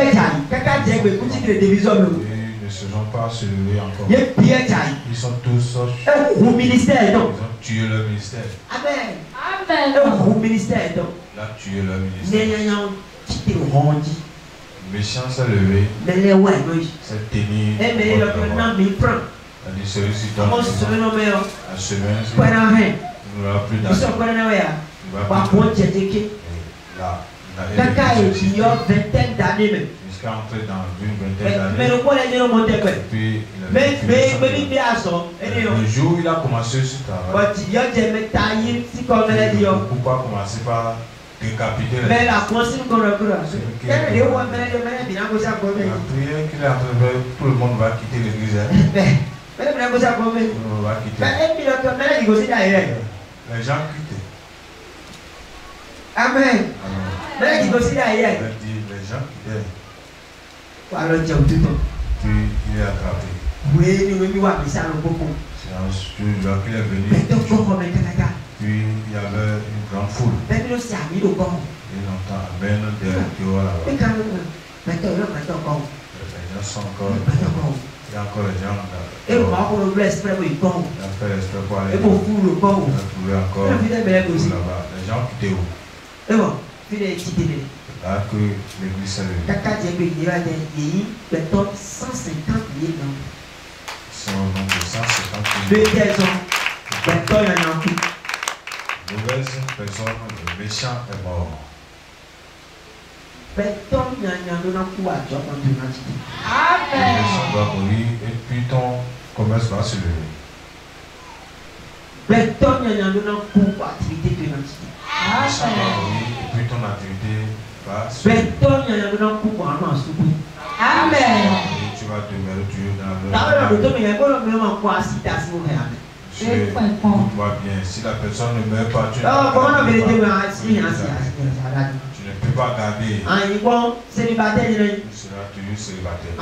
ne se sont pas soulevés encore. Ils sont tous ils ont tué leur ministère. Amen. Amen. Là, tué leur ministère. Le méchant s'est levé. S'est tenu. C'est celui-ci donne la semaine. Il n'aura plus d'argent. Il va plus jusqu'à entrer dans une vingtaine d'années. Et puis, le jour où il a commencé ce travail, il ne peut pas commencer par décapiter les gens. La prière qu'il est en train de faire, tout le monde va quitter l'église. Tout le monde va quitter. Les gens quittent. Amen. Les gens quittaient. Puis il est attrapé. Oui, nous lui avons ça le beaucoup. C'est un studio qu'il est venu. Puis il y avait une grande foule. Et longtemps, ben derrière là-bas. Les gens sont encore. Il y a encore les gens là. Et on va pour le blesse, frère, oui, bon. Il a fait l'esprit pour aller. Et pour vous le bon. Il a trouvé encore là-bas. Les gens qui étaient où? Et bon, puis les petits délais. Là que l'église s'est levée. Kaka Djebé, il y a des 150 milliers d'hommes. C'est un nombre de 150 Deux millions. personnes, il y en a un coup. Mauvaise personne, le méchant est mort. Il y en a un coup à Dieu quand tu m'as dit. Le méchant doit mourir et puis ton commerce va se lever. Il y en a un coup à activité de l'entité. Le méchant doit mourir et puis ton activité va se Il y lever. en a un coup pour un souper. Amen. Et tu vas demeurer toujours dans le vois bien, si la personne ne meurt pas, tu ne peux pas garder. Tu seras toujours célibataire.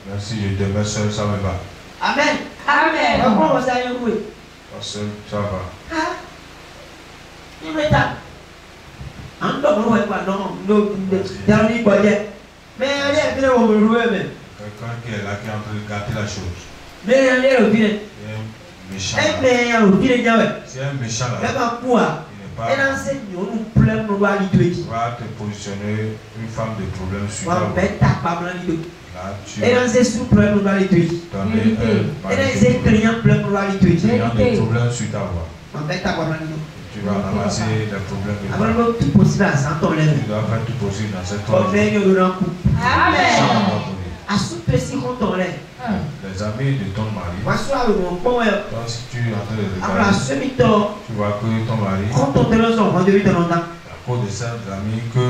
Merci, je demeure seul, ça me va. Amen. Amen. Pas seul, ça va. Quelqu'un qui est là, qui est en train de gâter la chose. Mais il y a un méchant. méchant C'est un méchant là. Il va te positionner une femme de problème sur toi. Là, tu donnes un de problème sur ta voix. Tu vas ramasser les problèmes de ta voix. Tu dois faire tout possible dans cette voie. Les amis de ton mari, toi si tu es en train de regarder, tu vois que ton mari, à cause de ces amis que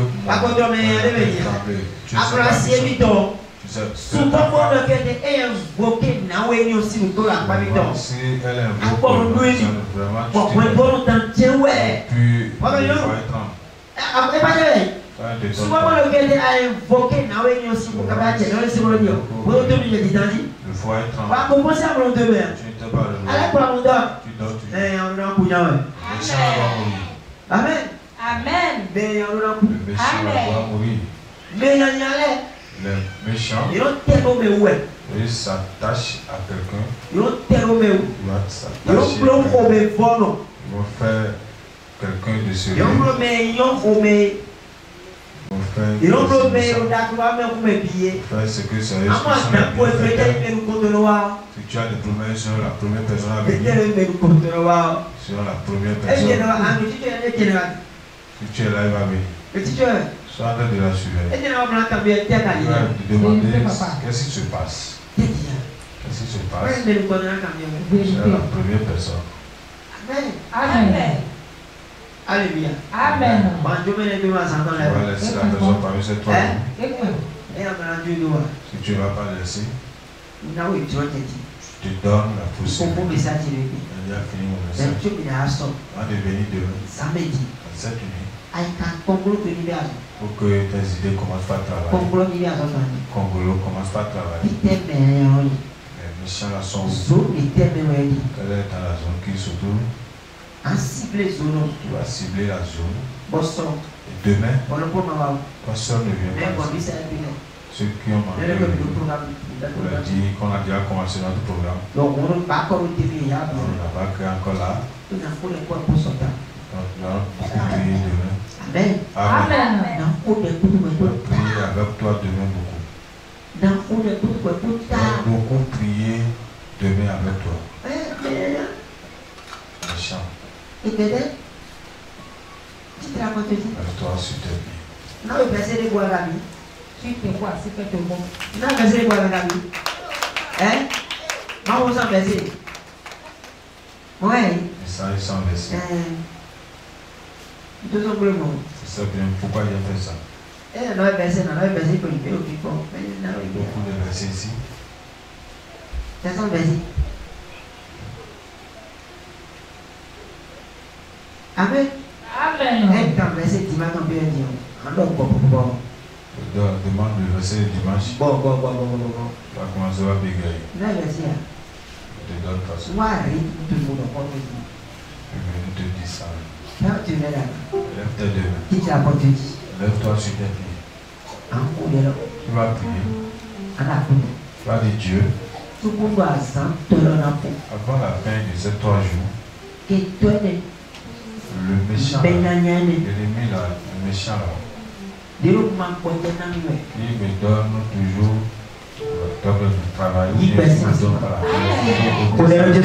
tu sais, si elle invoque, vraiment, tu souvent le gars a invoqué Naomi aussi pour qu'elle le foyer tremble. va commencer à me demain. Tu n'étais pas le Allez pour mon dog. Tu dors, tu Mais on a un coup d'arrêt. Le méchant va mourir. Amen. Amen. Mais on a un coup. Le méchant va mourir. Mais il y a les méchants, ils ont tellement ouais. Ils s'attachent à quelqu'un. Ils ont tellement ouais. Ils vont s'attacher. Ils ont faire quelqu'un de sérieux. Ils ont faire ce que c'est. Si tu as des problèmes sur la première personne à venir, sur la première personne, si tu es là, il va venir. Sois en train de la suivre. Il va te demander qu'est-ce qui se passe. Qu'est-ce qui se passe? C'est la première personne. Amen. Amen. Alléluia. Amen. On va laisser la personne parmi ces trois. Si tu ne vas pas laisser, je te donne la possibilité. Il a fini mon message. On va devenir demain. Cette nuit. Pour que tes idées commencent pas à travailler. Congolo commence pas à travailler. Les méchants là sont où? Quelle est dans la zone qui se trouve? Tu vas cibler la zone. Et demain, personne ne vient pas ici. Ceux qui ont manqué, on a dit qu'on a déjà commencé notre programme. On n'a pas créé encore là. Donc nous allons prier demain. Amen. Amen. On va prier avec toi demain beaucoup. Beaucoup prier demain avec toi. Méchant. Avec toi, s'il te plaît. Tu te vois, c'est que tu vois. Et ça, ils sont laissés. C'est ça bien. Pourquoi il a fait ça? Beaucoup de versets ici. Amen. Amen. Demande le verset du dimanche. Bon. Tu vas commencer à bégayer. Là, verset. Je te donne ta soeur. Moi, arrête tout le monde. Je vais te dire ça. Là, tu es là. Lève tes deux mains. Qui t'a apporté? Lève-toi sur tes pieds. Tu vas prier. Tu vas dire Dieu. Avant la fin de ces 3 jours, le méchant, l'ennemi là, le méchant là, il me donne toujours le travail. Il me donne pas Lève tes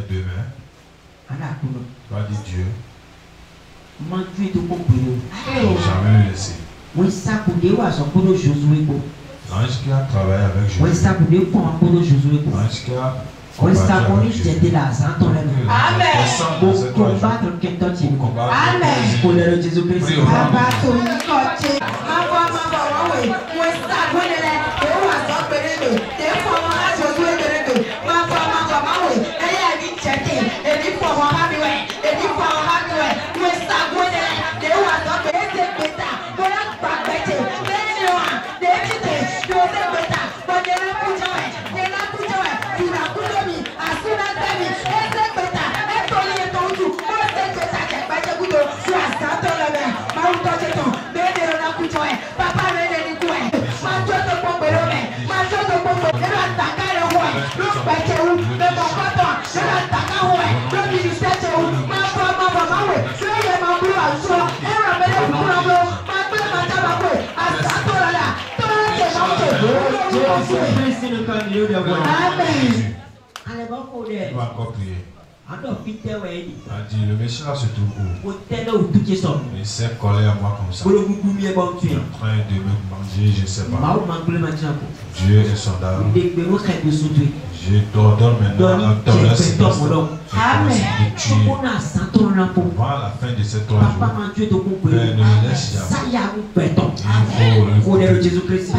deux mains. Tu vas dire Dieu. Jamais le laisser. L'ange qui a travaillé avec Jésus. L'ange qui a le méchant se trouve où? Il s'est collé à moi comme ça. Il est en train de me manger, je ne sais pas. Dieu est sondable. Je t'ordonne maintenant à ton laisse-moi. Avant la fin de ces 3 jours, ne le laisse jamais. Il faut Jésus-Christ.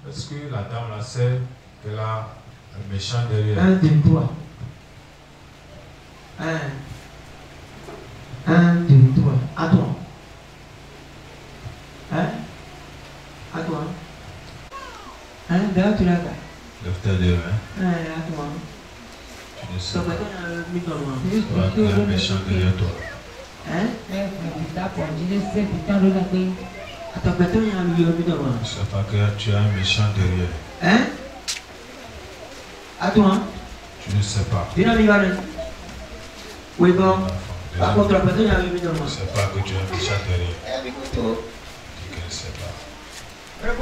Est-ce que la dame là sait qu'elle a un méchant derrière? 1, 2, 3. 1, 2, 3. À toi. À toi. Là, tu l'as. Lève tes deux mains. À toi. Tu ne sais pas. Tu as un méchant derrière toi. Je ne sais pas que tu as un méchant derrière. À toi. Tu ne sais pas. Oui, bon. Par contre, la personne a Je ne sais pas que tu as un méchant derrière. Tu ne sais pas. Je ne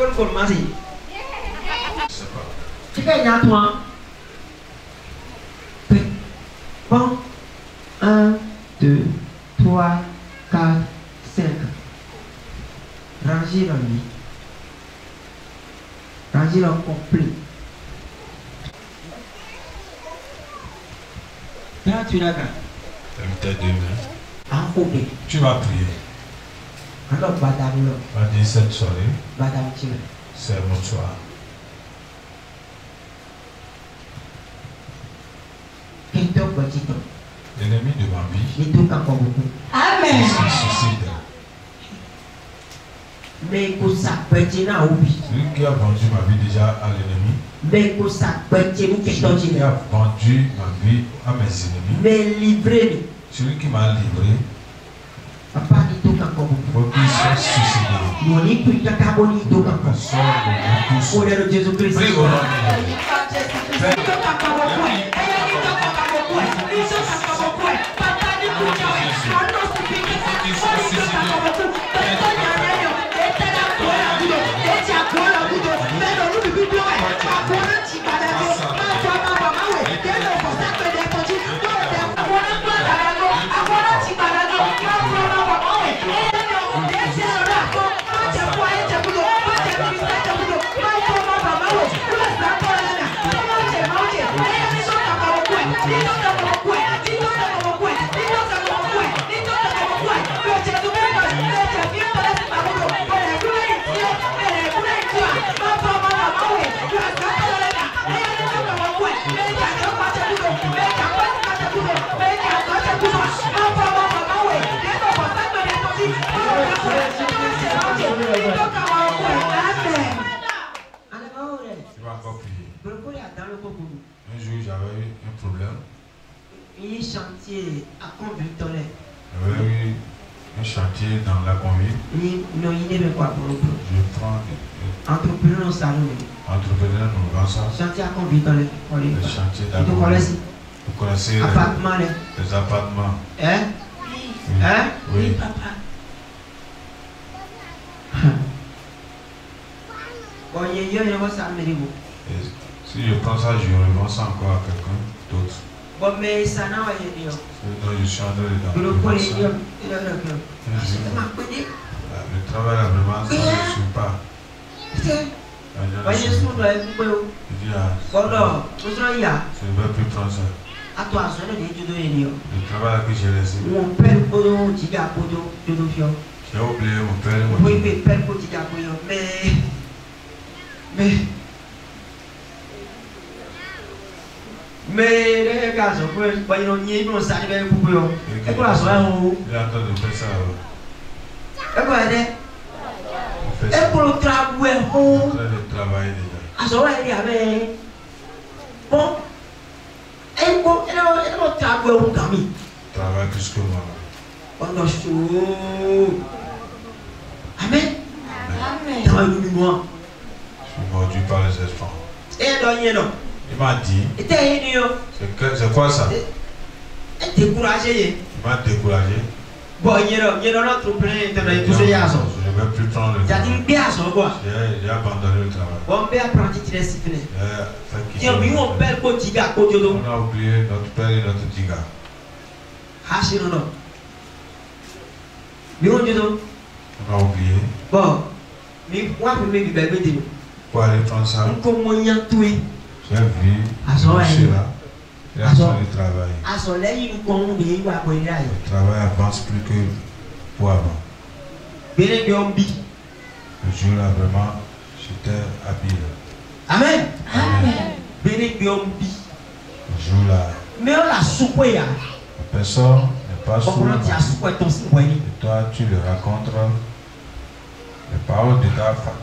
sais pas. Tu fais à toi. Bon. 1, 2, 3, 4, Rangez-le lui. Rangez-le complet. Là, tu l'as gagné. Tu vas prier. Alors, madame, Va dire cette soirée, madame, tu c'est mon soir. L'ennemi de ma vie, Amen. se suicide. Mais que ça peut être là, oui. Celui qui a vendu ma vie déjà à l'ennemi, Mais que ça peut être celui qui a vendu ma vie à mes ennemis, mais livré. celui qui m'a livré, Papa, il faut faut qu'il soit suicidé. nous n'y plus qu'à carbone, il doit Que sort de nous tous. au nom de Jésus-Christ. Prie au nom de Un jour, j'avais eu un problème. Un chantier à conduire dans les. J'avais eu un chantier dans la conduite. Je Je prends entrepreneur au salon. entrepreneur, nous vendons ça. Chantier à conduire dans les. Le chantier Tu d'accord. connais Vous connaissez appartement les. les appartements. Hein? Oui. Hein? Oui. Papa. Bon, il y a un ça me dit. Et si je prends ça, je revends ça encore à quelqu'un d'autre. Bon, mais ça n'a pas été. Donc je suis en train de Le vendre pôle ça. est Le travail là vraiment, ça ne suit pas. Voyez ce qu'on doit être. Je dis, Bon, non, nous sommes là. je ne vais plus prendre ça. À toi, je vais te donner. Le travail que j'ai laissé, Mon père, Podo, Tiga, Podo, Dodofio. j'ai oublié mon père et mon Oui, fils. mais père, Podo, Tiga, Podo. Mais les gars, je peux pas y aller, non, ça ne va pas pour eux. Et quoi, ça va où? Il est en train de faire ça. Et quoi, Il fait et ça. pour le travail, Il est en train de travailler déjà. à ce moment-là, il y avait. Bon, et bon, et le travail, on a mis. Il travaille plus que moi. On a chaud. Amen. Amen. Dans le mois. Je suis mordu par les esprits. Et dans le nom. Il m'a dit, Et t'es idiot. c'est quoi ça? Et découragé. Il m'a découragé. Bon, il y a notre plein de la touche à ça. Je ne vais plus prendre le Il y a travail. dit bien ça, quoi. J'ai abandonné le travail. Bon, père, apprenti, tu laisses siffler. J'ai fait quitter Tiens, le lui, on travail. perd le tiga, côté de. On a oublié notre père et notre tiga. Haché, non, non. Lui, on dit non. On a oublié. Bon, mais moi, je vais me bébé de nous. Pour aller prendre ça, On commence tout. j'ai vu À son monsieur là. Il a À son- besoin de travail. À son lait, nous commençons de voir pour y aller. Le travail avance plus que pour avant. Bien, bien, bien. Le jour là, vraiment, j'étais habile. Amen. Amen. Bien, bien, bien. Le jour là, Mais on l'a soupé, là. la personne n'est pas Bon, sous on a soupé ton signe. et toi, tu le racontes les paroles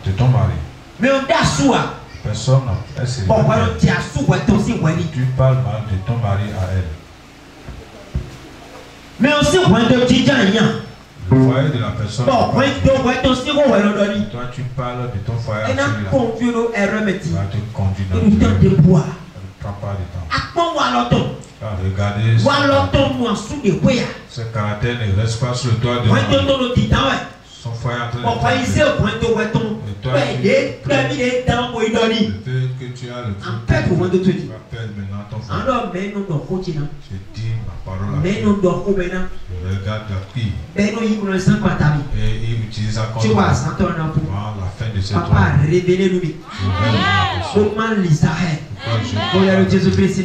de ton mari. Mais on t'a soupé. Personne n'est Bon, on célibataire. t'a soupé ton signe. Tu parles mal de ton mari à elle. Mais on sait qu'on te dit rien. Le foyer de la personne. Bon, n'est pas on ton signe, on va le donner. toi, tu parles de ton foyer à Et n'a celui-là. conduit l'erreur, mais Tu vas te conduire dans il nous donne le des bois. ne prends pas de temps. À quoi on va l'entendre? Regardez, On l'entend, moi, sous des bois. ce caractère ne reste pas sur le toit de Moi, Marie. je te dis, Son foyer est en train de on va ici, tomber. on va te voir ton. Et toi, Ouais, il est dans mon le idole. fait que tu as le En fait, on va te dire. tu appelles maintenant ton foyer. Alors, mais nous, nous, continent. Je dis ma parole à Mais toi. nous, nous, maintenant. Je regarde la fille Mais nous, il nous le sent pas ta vie. et il utiliser ça comme pour la fin de cette Papa, révélez-nous. Comment l'Israël. Regarde Jésus-Christ.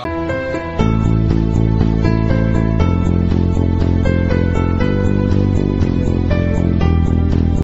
Amen.